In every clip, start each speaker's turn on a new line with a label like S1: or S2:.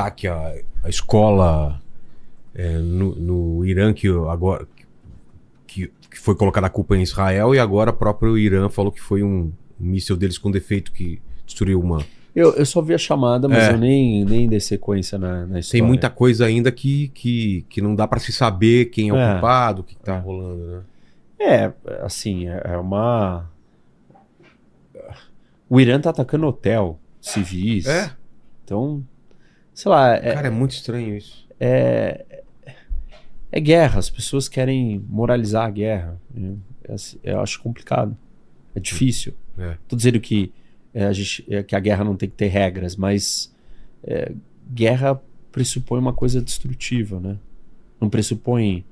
S1: ataque à escola no Irã, que foi colocada a culpa em Israel, e agora o próprio Irã falou que foi um míssil deles com defeito que destruiu uma...
S2: Eu só vi a chamada, mas eu nem dei sequência na história.
S1: Tem muita coisa ainda que não dá pra se saber quem é o culpado, o que tá rolando, né?
S2: Assim, é uma... O Irã tá atacando hotel, civis. Então, sei lá...
S1: Cara, é muito estranho isso.
S2: É guerra, as pessoas querem moralizar a guerra. Eu acho complicado. É difícil. Tô dizendo que que a guerra não tem que ter regras, mas guerra pressupõe uma coisa destrutiva, né? Não pressupõe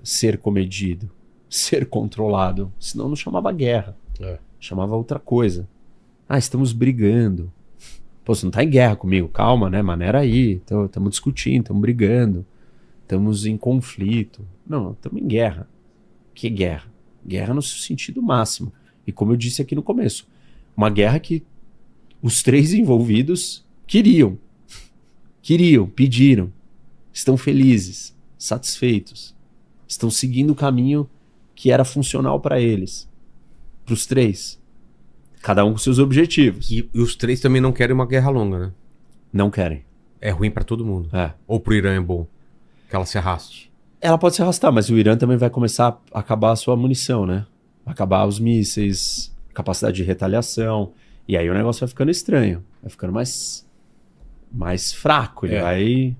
S2: ser comedido, ser controlado. Senão não chamava guerra. Chamava outra coisa. Estamos brigando. Pô, você não tá em guerra comigo. Calma, né? Maneira aí. Estamos discutindo, estamos brigando. Estamos em conflito. Não, estamos em guerra. Que guerra? Guerra no seu sentido máximo. E como eu disse aqui no começo, uma guerra que os três envolvidos queriam, pediram, estão felizes, satisfeitos, estão seguindo o caminho que era funcional para eles, para os três, cada um com seus objetivos.
S1: E os três também não querem uma guerra longa, né?
S2: Não querem.
S1: É ruim para todo mundo. Ou pro Irã é bom que ela se arraste?
S2: Ela pode se arrastar, mas o Irã também vai começar a acabar a sua munição, né? Acabar os mísseis, capacidade de retaliação, e aí o negócio vai ficando estranho, vai ficando mais fraco, ele vai,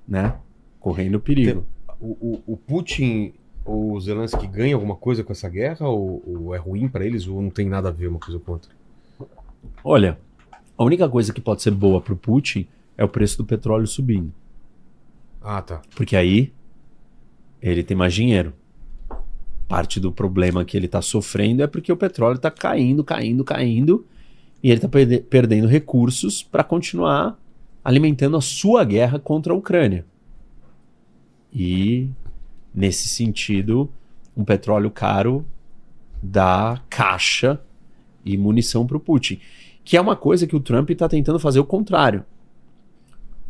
S2: né, correndo perigo.
S1: O Putin ou o Zelensky ganham alguma coisa com essa guerra, ou é ruim para eles, ou não tem nada a ver uma coisa com outra?
S2: Olha, a única coisa que pode ser boa pro Putin é o preço do petróleo subindo.
S1: Tá.
S2: Porque aí ele tem mais dinheiro. Parte do problema que ele está sofrendo é porque o petróleo está caindo, e ele está perdendo recursos para continuar alimentando a sua guerra contra a Ucrânia. E, nesse sentido, um petróleo caro dá caixa e munição para o Putin. Que é uma coisa que o Trump está tentando fazer o contrário.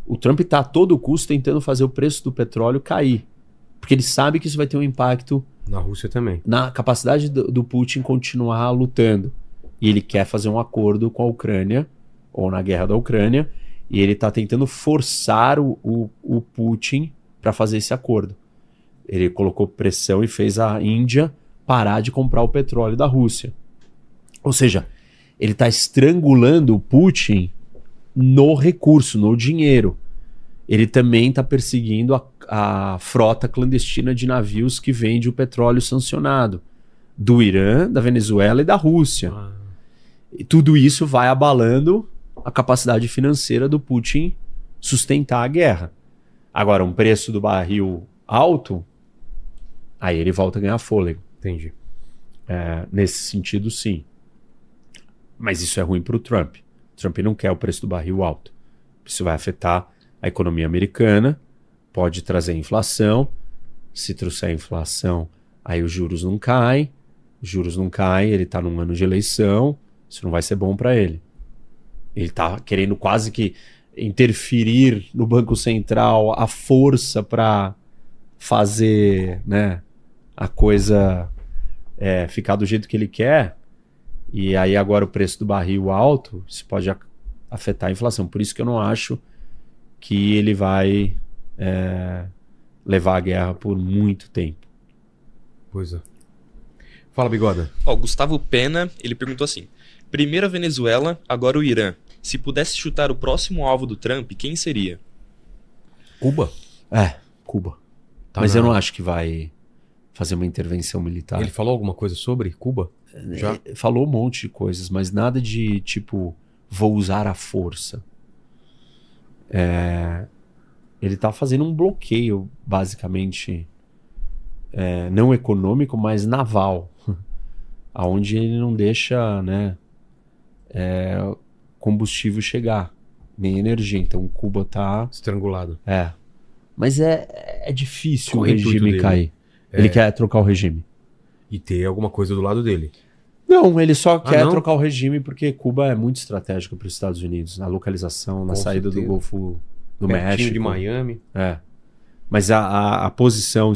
S2: O Trump está a todo custo tentando fazer o preço do petróleo cair. Porque ele sabe que isso vai ter um impacto
S1: na Rússia também,
S2: na capacidade do Putin continuar lutando. E ele quer fazer um acordo com a Ucrânia, ou na guerra da Ucrânia, e ele está tentando forçar o Putin para fazer esse acordo. Ele colocou pressão e fez a Índia parar de comprar o petróleo da Rússia. Ou seja, ele está estrangulando o Putin no recurso, no dinheiro. Ele também está perseguindo a frota clandestina de navios que vende o petróleo sancionado do Irã, da Venezuela e da Rússia. E tudo isso vai abalando a capacidade financeira do Putin sustentar a guerra. Agora, um preço do barril alto, aí ele volta a ganhar fôlego.
S1: Entendi.
S2: Nesse sentido, sim. Mas isso é ruim para o Trump. O Trump não quer o preço do barril alto. Isso vai afetar a economia americana, pode trazer inflação. Se trouxer inflação, aí os juros não caem. Os juros não caem, ele está num ano de eleição. Isso não vai ser bom para ele. Ele está querendo quase que interferir no Banco Central à força para fazer, né, a coisa ficar do jeito que ele quer. E aí agora o preço do barril alto, isso pode afetar a inflação. Por isso que eu não acho que ele vai levar a guerra por muito tempo.
S1: Pois é. Fala, Bigoda.
S3: Gustavo Pena, ele perguntou assim: primeiro a Venezuela, agora o Irã. Se pudesse chutar o próximo alvo do Trump, quem seria?
S1: Cuba?
S2: Cuba. Mas eu não acho que vai fazer uma intervenção militar.
S1: Ele falou alguma coisa sobre Cuba? Já?
S2: Falou um monte de coisas, mas nada de tipo, vou usar a força. Ele está fazendo um bloqueio, basicamente, não econômico, mas naval, aonde ele não deixa, né, combustível chegar, nem energia. Então Cuba está
S1: estrangulado.
S2: Mas é difícil o regime cair. Ele quer trocar o regime.
S1: E ter alguma coisa do lado dele.
S2: Não, ele só quer
S1: não?
S2: trocar o regime porque Cuba é muito estratégico para os Estados Unidos, na localização, na
S1: Com
S2: saída
S1: certeza.
S2: do Golfo do
S1: Pertinho
S2: México.
S1: de Miami.
S2: É. Mas a posição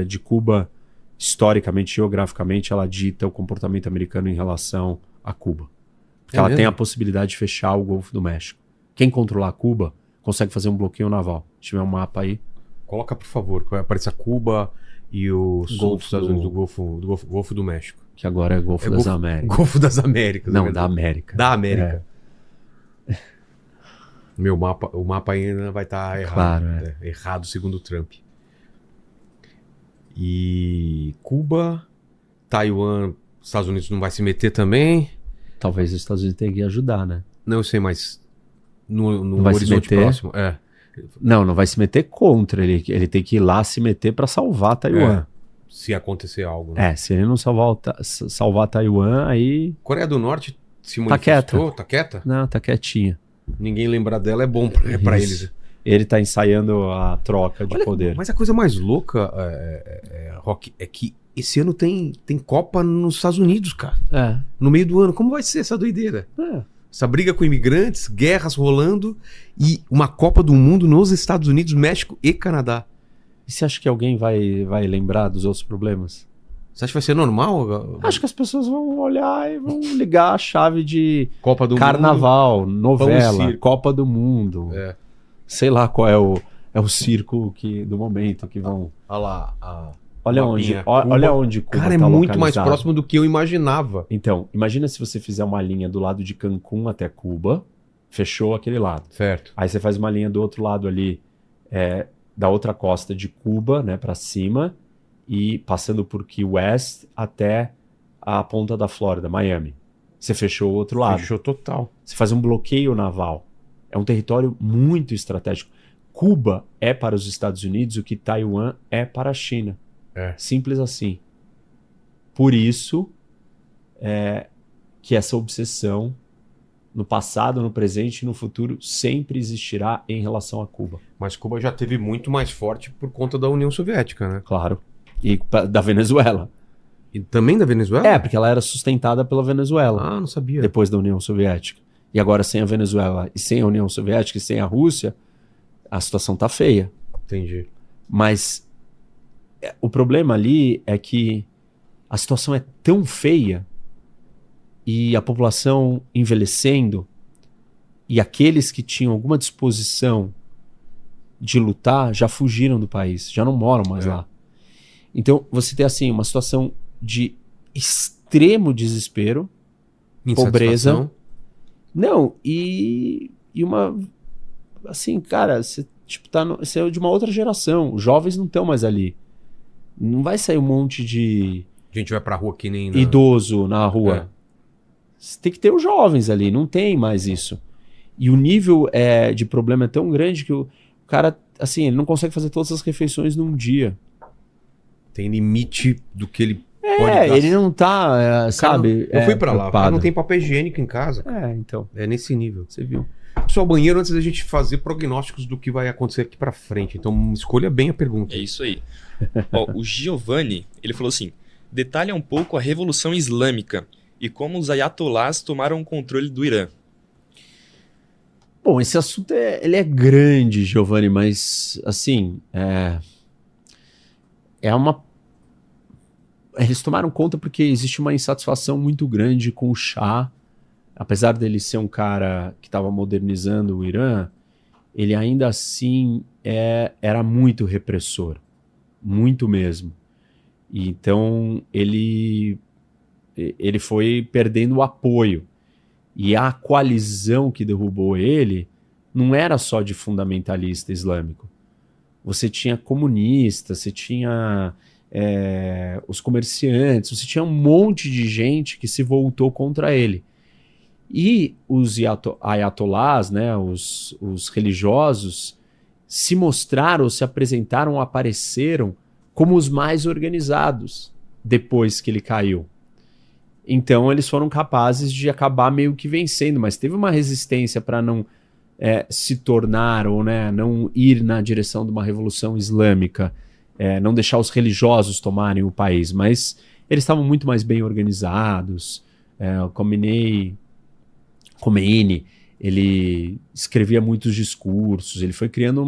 S2: de Cuba, historicamente, geograficamente, ela dita o comportamento americano em relação a Cuba. Porque ela
S1: mesmo?
S2: tem a possibilidade de fechar o Golfo do México. Quem controlar Cuba consegue fazer um bloqueio naval. Se tiver um mapa aí.
S1: Coloca, por favor, que vai aparecer Cuba e o sul dos Estados Unidos, Golfo do México.
S2: Que agora é Golfo das Américas.
S1: Golfo das Américas.
S2: Não,
S1: né?
S2: da América.
S1: Da América. O mapa ainda vai estar errado.
S2: Claro,
S1: Errado segundo o Trump. E Cuba, Taiwan, Estados Unidos não vai se meter também.
S2: Talvez os Estados Unidos tenham que ajudar, né?
S1: Não, eu sei, mas no
S2: vai se
S1: horizonte
S2: meter?
S1: próximo.
S2: Não vai se meter contra. Ele tem que ir lá se meter para salvar Taiwan.
S1: Se acontecer algo. Né?
S2: Se ele não salvar Taiwan, aí...
S1: Coreia do Norte se
S2: Tá
S1: manifestou? Tá quieta?
S2: Não, tá quietinha.
S1: Ninguém lembrar dela é bom pra
S2: Isso.
S1: eles.
S2: Ele tá ensaiando a troca de poder.
S1: Mas a coisa mais louca, Rock, é que esse ano tem Copa nos Estados Unidos, cara. No meio do ano. Como vai ser essa doideira? Essa briga com imigrantes, guerras rolando e uma Copa do Mundo nos Estados Unidos, México e Canadá.
S2: E você acha que alguém vai lembrar dos outros problemas?
S1: Você acha que vai ser normal?
S2: Acho que as pessoas vão olhar e vão ligar a chave de
S1: Copa do
S2: Carnaval,
S1: Mundo,
S2: novela, Copa do Mundo. Sei lá qual é o circo do momento que vão...
S1: Olha lá.
S2: Olha onde Cuba
S1: cara, é
S2: tá
S1: muito mais
S2: localizado.
S1: próximo do que eu imaginava.
S2: Então, imagina se você fizer uma linha do lado de Cancún até Cuba, fechou aquele lado.
S1: Certo.
S2: Aí você faz uma linha do outro lado ali, da outra costa de Cuba, né, para cima, e passando por Key West até a ponta da Flórida, Miami. Você fechou o outro lado.
S1: Fechou total.
S2: Você faz um bloqueio naval. É um território muito estratégico. Cuba é para os Estados Unidos o que Taiwan é para a China. Simples assim. Por isso que essa obsessão no passado, no presente e no futuro sempre existirá em relação a Cuba.
S1: Mas Cuba já teve muito mais forte por conta da União Soviética, né?
S2: Claro. E da Venezuela.
S1: E também da Venezuela?
S2: Porque ela era sustentada pela Venezuela.
S1: Ah, não sabia.
S2: Depois da União Soviética. E agora sem a Venezuela e sem a União Soviética e sem a Rússia, a situação tá feia.
S1: Entendi.
S2: Mas o problema ali é que a situação é tão feia e a população envelhecendo e aqueles que tinham alguma disposição de lutar já fugiram do país, já não moram mais lá. Então você tem assim uma situação de extremo desespero, pobreza. Não, e uma assim, cara, você você é de uma outra geração, os jovens não estão mais ali. Não vai sair um monte de
S1: gente vai pra rua que nem
S2: idoso na rua. Você tem que ter os jovens ali, não tem mais isso. E o nível de problema é tão grande que o cara, assim, ele não consegue fazer todas as refeições num dia.
S1: Tem limite do que ele pode gastar.
S2: Ele não tá, sabe?
S1: Eu fui pra lá, o cara não tem papel higiênico em casa.
S2: Então.
S1: É nesse nível.
S2: Você viu.
S1: Só banheiro antes da gente fazer prognósticos do que vai acontecer aqui pra frente. Então escolha bem a pergunta.
S3: É isso aí. O Giovanni, ele falou assim: detalha um pouco a Revolução Islâmica e como os ayatolás tomaram o controle do Irã.
S2: Bom, esse assunto ele é grande, Giovanni, mas assim, eles tomaram conta porque existe uma insatisfação muito grande com o Shah. Apesar dele ser um cara que estava modernizando o Irã, ele ainda assim era muito repressor, muito mesmo. E então ele foi perdendo o apoio. E a coalizão que derrubou ele não era só de fundamentalista islâmico. Você tinha comunistas, você tinha os comerciantes, você tinha um monte de gente que se voltou contra ele. E os ayatolás, né, os religiosos, se mostraram, se apresentaram, apareceram como os mais organizados depois que ele caiu. Então eles foram capazes de acabar meio que vencendo, mas teve uma resistência para não se tornar ou não ir na direção de uma revolução islâmica, não deixar os religiosos tomarem o país, mas eles estavam muito mais bem organizados, O Khomeini, ele escrevia muitos discursos, ele foi criando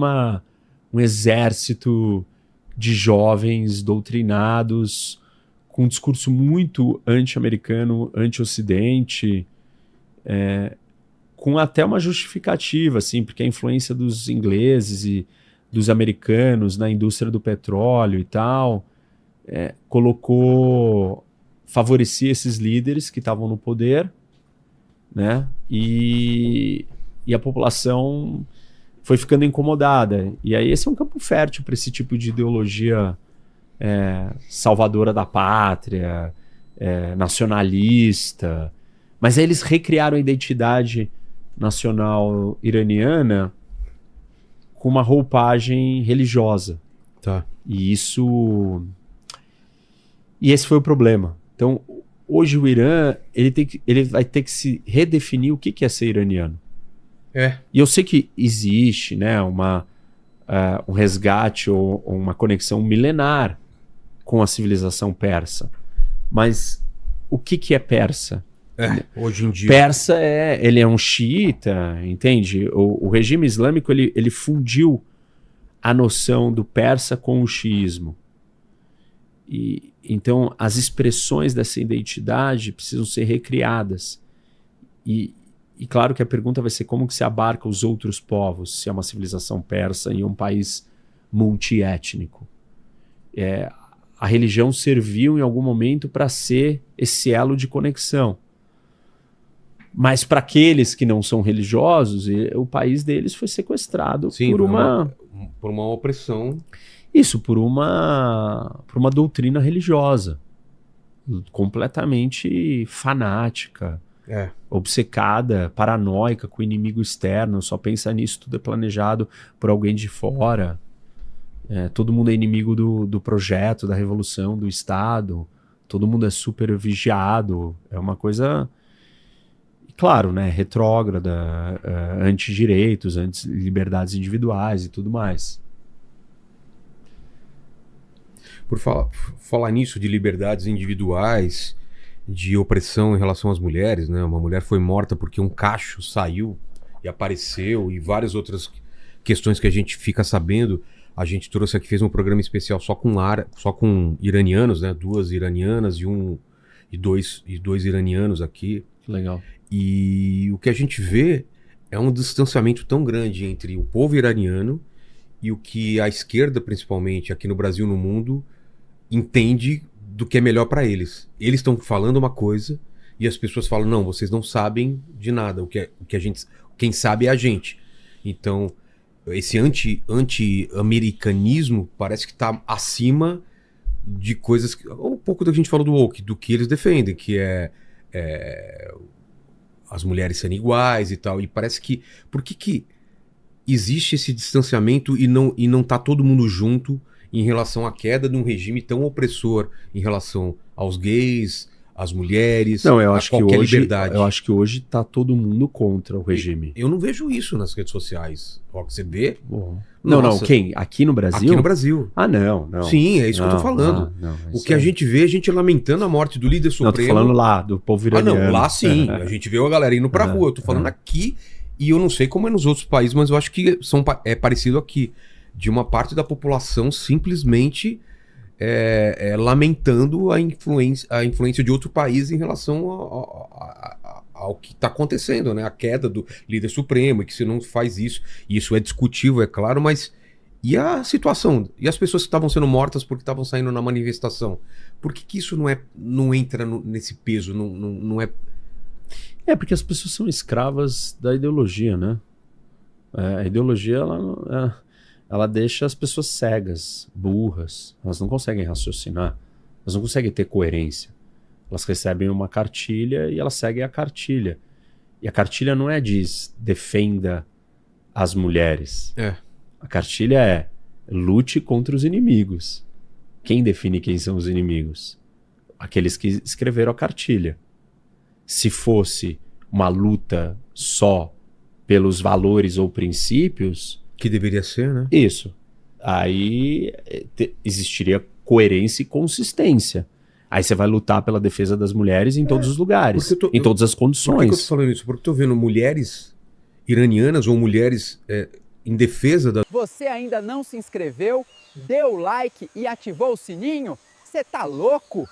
S2: um exército de jovens doutrinados com um discurso muito anti-americano, anti-ocidente, com até uma justificativa, assim, porque a influência dos ingleses e dos americanos na indústria do petróleo e tal, favorecia esses líderes que estavam no poder, né? E a população foi ficando incomodada. E aí esse é um campo fértil para esse tipo de ideologia salvadora da pátria, nacionalista. Mas aí eles recriaram a identidade nacional iraniana com uma roupagem religiosa.
S1: Tá.
S2: E esse foi o problema. Então, hoje o Irã ele vai ter que se redefinir o que é ser iraniano. E eu sei que existe, né, um resgate ou uma conexão milenar com a civilização persa. Mas o que é persa?
S1: Hoje em dia...
S2: Persa ele é um xiita, entende? O regime islâmico ele fundiu a noção do persa com o xiismo. E então as expressões dessa identidade precisam ser recriadas. E claro que a pergunta vai ser como que se abarca os outros povos, se é uma civilização persa em um país multiétnico. A religião serviu em algum momento para ser esse elo de conexão. Mas para aqueles que não são religiosos, o país deles foi sequestrado
S1: por uma opressão.
S2: Isso, por uma doutrina religiosa completamente fanática, obcecada, paranoica com o inimigo externo, só pensa nisso, tudo é planejado por alguém de fora. Todo mundo é inimigo do projeto, da revolução, do Estado, todo mundo é super vigiado, é uma coisa, claro, né, retrógrada, anti-direitos, anti-liberdades individuais e tudo mais.
S1: Por falar nisso de liberdades individuais, de opressão em relação às mulheres, né? Uma mulher foi morta porque um cacho saiu e apareceu, e várias outras questões que a gente fica sabendo. A gente trouxe aqui, fez um programa especial só com iranianos, né? 2 iranianas e dois iranianos aqui.
S2: Legal.
S1: E o que a gente vê é um distanciamento tão grande entre o povo iraniano e o que a esquerda, principalmente aqui no Brasil, no mundo, entende do que é melhor para eles. Eles estão falando uma coisa e as pessoas falam, não, vocês não sabem de nada, quem sabe é a gente. Então, esse anti-americanismo parece que está acima de coisas, um pouco do que a gente falou do woke, do que eles defendem, que as mulheres serem iguais e tal, e parece que, por que existe esse distanciamento e não tá todo mundo junto em relação à queda de um regime tão opressor em relação aos gays, às mulheres,
S2: não, eu acho
S1: a qualquer
S2: que hoje,
S1: liberdade?
S2: Eu acho que hoje tá todo mundo contra o regime.
S1: Eu não vejo isso nas redes sociais. Você vê?
S2: Não, quem? Aqui no Brasil?
S1: Aqui no Brasil.
S2: Ah, não.
S1: Sim, é isso que eu tô falando. O que a gente vê, a gente lamentando a morte do líder supremo.
S2: Não, tô falando lá, do povo iraniano.
S1: Não, lá sim. A gente vê a galera indo pra rua. Eu tô falando aqui, e eu não sei como é nos outros países, mas eu acho que é parecido aqui. De uma parte da população simplesmente lamentando a influência de outro país em relação ao que está acontecendo, né? A queda do líder supremo, e que se não faz isso é discutível, é claro, mas e a situação? E as pessoas que estavam sendo mortas porque estavam saindo na manifestação? Por que isso não entra nesse peso? Não é...
S2: Porque as pessoas são escravas da ideologia, né? A ideologia, ela deixa as pessoas cegas, burras. Elas não conseguem raciocinar. Elas não conseguem ter coerência. Elas recebem uma cartilha e elas seguem a cartilha. E a cartilha não diz defenda as mulheres. A cartilha é lute contra os inimigos. Quem define quem são os inimigos? Aqueles que escreveram a cartilha. Se fosse uma luta só pelos valores ou princípios...
S1: Que deveria ser, né?
S2: Isso. Aí existiria coerência e consistência. Aí você vai lutar pela defesa das mulheres em todos os lugares, em todas as
S1: Por que eu
S2: condições.
S1: tô falando isso? Porque eu tô vendo mulheres iranianas ou mulheres em defesa da...
S4: Você ainda não se inscreveu, deu o like e ativou o sininho? Você tá louco?